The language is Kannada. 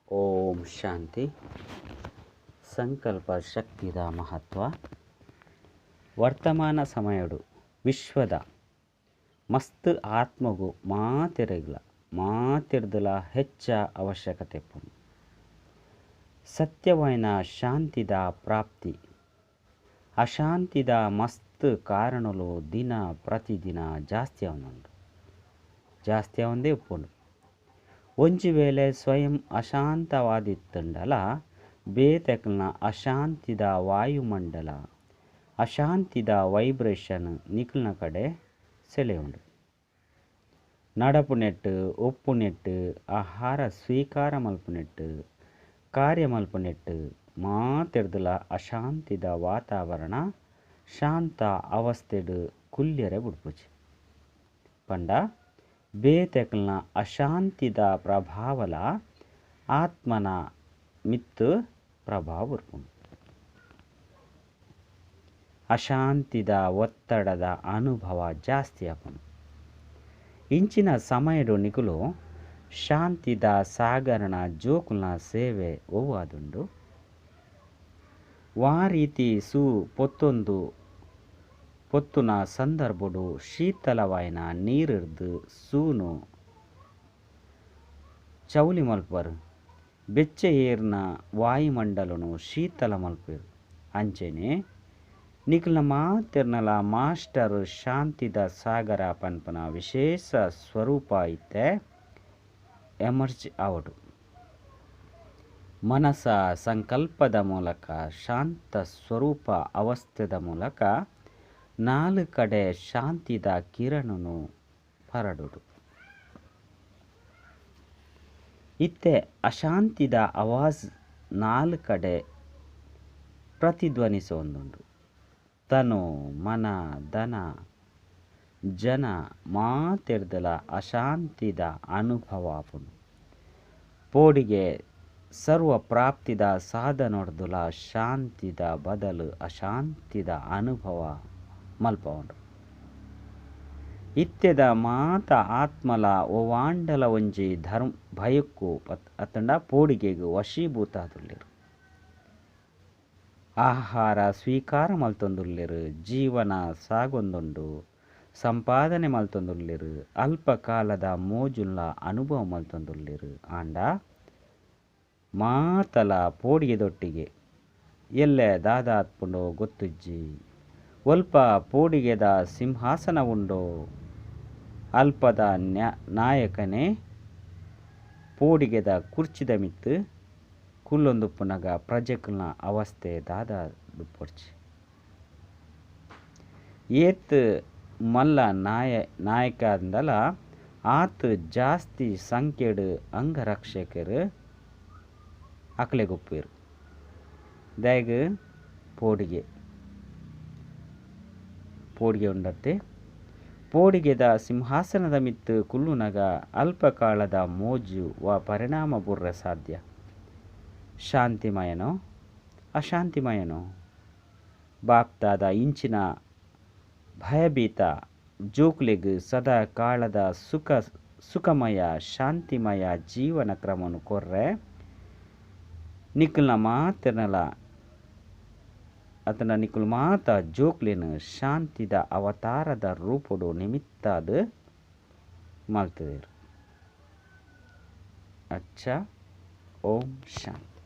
ಓಂ ಶಾಂತಿ. ಸಂಕಲ್ಪ ಶಕ್ತಿದ ಮಹತ್ವ. ವರ್ತಮಾನ ಸಮಯಡು ವಿಶ್ವದ ಮಸ್ತ್ ಆತ್ಮಗೂ ಮಾತಿರ್ದಲ ಹೆಚ್ಚ ಅವಶ್ಯಕತೆ ಪುಂಡು. ಸತ್ಯವೈನ ಶಾಂತಿದ ಪ್ರಾಪ್ತಿ. ಅಶಾಂತಿದ ಮಸ್ತ್ ಕಾರಣಲು ದಿನ ಪ್ರತಿದಿನ ಜಾಸ್ತಿ ಅವನದೇ ಉಪ್ಪುಂಡು. ಒಂಜಿ ವೇಳೆ ಸ್ವಯಂ ಅಶಾಂತವಾದಿತ್ತಂಡಲ ಬೇತೆಕ್ನ ಅಶಾಂತಿದ ವಾಯುಮಂಡಲ, ಅಶಾಂತಿದ ವೈಬ್ರೇಷನ್ ನಿಕ್ಲಿನ ಕಡೆ ಸೆಲೆ ಉಂಡು. ನಡಪುನೆಟ್ಟು, ಒಪ್ಪುನೆಟ್ಟು, ಆಹಾರ ಸ್ವೀಕಾರ ಮಲ್ಪುನೆಟ್ಟು, ಕಾರ್ಯ ಮಲ್ಪುನೆಟ್ಟು ಮಾತೆರ್ದಲ ಅಶಾಂತಿದ ವಾತಾವರಣ ಶಾಂತ ಅವಸ್ಥೆಡು ಕುಲ್ಯರೆ ಬುಡ್ಪುಜಿ. ಪಂಡ ಬೇತೆಕ್ನ ಅಶಾಂತಿದ ಪ್ರಭಾವಲ ಆತ್ಮನ ಮಿತ್ತು ಪ್ರಭಾವ ಬುರ್ಪುಂಡು. ಅಶಾಂತಿದ ಒತ್ತಡದ ಅನುಭವ ಜಾಸ್ತಿ ಆಪುಂಡು. ಇಂಚಿನ ಸಮಯಡು ನಿಕುಲು ಶಾಂತಿದ ಸಾಗರಣ ಜೋಕುಲ್ನ ಸೇವೆ ಒವ್ವಾದುಂಡು. ವಾ ರೀತಿ ಪೊತ್ತುನ ಸಂದರ್ಭಡು ಶೀತಲವಾಯಿನ ನೀರಿರ್ದು ಸೂನು ಚೌಲಿ ಮಲ್ಪರು, ಬೆಚ್ಚ ಏರ್ನ ವಾಯುಮಂಡಲನು ಶೀತಲ ಮಲ್ಪರು. ಅಂಚೆನೆ ನಿಖಿಲ್ನ ಮಾತಿರ್ನಲ ಮಾಸ್ಟರ್ ಶಾಂತಿದ ಸಾಗರ ಪನ್ಪನ ವಿಶೇಷ ಸ್ವರೂಪ ಐತೆ ಎಮರ್ಜ್ ಆವಡು. ಮನಸ ಸಂಕಲ್ಪದ ಮೂಲಕ ಶಾಂತ ಸ್ವರೂಪ ಅವಸ್ಥೆದ ಮೂಲಕ ನಾಲ್ಕು ಕಡೆ ಶಾಂತಿದ ಕಿರಣನು ಪರಡುಡು. ಇತ್ತೆ ಅಶಾಂತಿದ ಆವಾಜ್ ನಾಲ್ಕು ಕಡೆ ಪ್ರತಿಧ್ವನಿಸೊಂದುಂಡು. ತನು ಮನ ಧನ ಜನ ಮಾತೆರ್ದಲ ಅಶಾಂತಿದ ಅನುಭವ ಆಪುಂಡು. ಪೋಡಿಗೆ ಸರ್ವ ಪ್ರಾಪ್ತಿದ ಸಾಧನೊಡ್ದುಲ ಶಾಂತಿದ ಬದಲು ಅಶಾಂತಿದ ಅನುಭವ ಮಲ್ಪವುಂಡು. ಇತ್ತೆದ ಮಾತ ಆತ್ಮಲ ಒವಾಂಡಲ ಒಂಜಿ ಭಯಕ್ಕೂ ಅತ್ತಂಡ ಪೋಡಿಗೆಗೂ ವಶೀಭೂತ ಆದುಲ್ಲೆರು. ಆಹಾರ ಸ್ವೀಕಾರ ಮಲ್ತೊಂದುಲ್ಲೆರು, ಜೀವನ ಸಾಗೊಂದುಂಡು, ಸಂಪಾದನೆ ಮಲ್ತೊಂದುಲ್ಲೆರು, ಅಲ್ಪ ಕಾಲದ ಮೋಜುಲ್ಲ ಅನುಭವ ಮಲ್ತೊಂದುಲ್ಲೆರು. ಆಂಡ ಮಾತಲ ಪೋಡಿಗೆದೊಟ್ಟಿಗೆ ಎಲ್ಲೆ ದಾದಾತ್ಪುಂಡೋ ಗೊತ್ತುಜ್ಜಿ. ಒಲ್ಪ ಪೋಡಿಗೆದ ಸಿಂಹಾಸನ ಉಂಡೋ, ಅಲ್ಪದ ನಾಯಕನೇ ಪೋಡಿಗೆದ ಕುರ್ಚಿದ ಮಿತ್ತು ಕುಲ್ಲೊಂದುಪ್ಪುನಗ ಪ್ರಜೆಕಲ್ನ ಅವಸ್ಥೆ ದಾದಾದುಪ್ಪೊಡ್ಚಿ. ಏತ್ ಮಲ್ಲ ನಾಯಕ ಅಂದಲ ಆತ್ ಜಾಸ್ತಿ ಸಂಖ್ಯೆಡು ಅಂಗರಕ್ಷಕರು ಅಕ್ಲೆಗೊಪ್ಪೇರು. ದಾಯಗ ಪೋಡಿಗೆ ಉಂಡತ್ತೆ. ಪೋಡಿಗೆದ ಸಿಂಹಾಸನದ ಮಿತ್ತು ಕುಲ್ಲುನಗ ಅಲ್ಪ ಕಾಲದ ಮೋಜು ವ ಪರಿಣಾಮ ಬುರ್ರೆ ಸಾಧ್ಯ. ಶಾಂತಿಮಯನೋ ಅಶಾಂತಿಮಯನೋ ಬಾಪ್ತಾದ ಇಂಚಿನ ಭಯಭೀತ ಜೋಕ್ಲೆಗ್ ಸದಾ ಕಾಲದ ಸುಖಮಯ ಶಾಂತಿಮಯ ಜೀವನ ಕ್ರಮನು ಕೊರ್ರೆ ನಿಖಲ್ನ ಮಾತಿರ್ನಲ ಅತನ ನಿಖಲ್ ಮಾತ ಜೋಕ್ಲೆನು ಶಾಂತಿದ ಅವತಾರದ ರೂಪಡು ನಿಮಿತ್ತಾದ ಮಲ್ತದೇರು. ಅಚ್ಚ. ಓಂ ಶಾಂತಿ.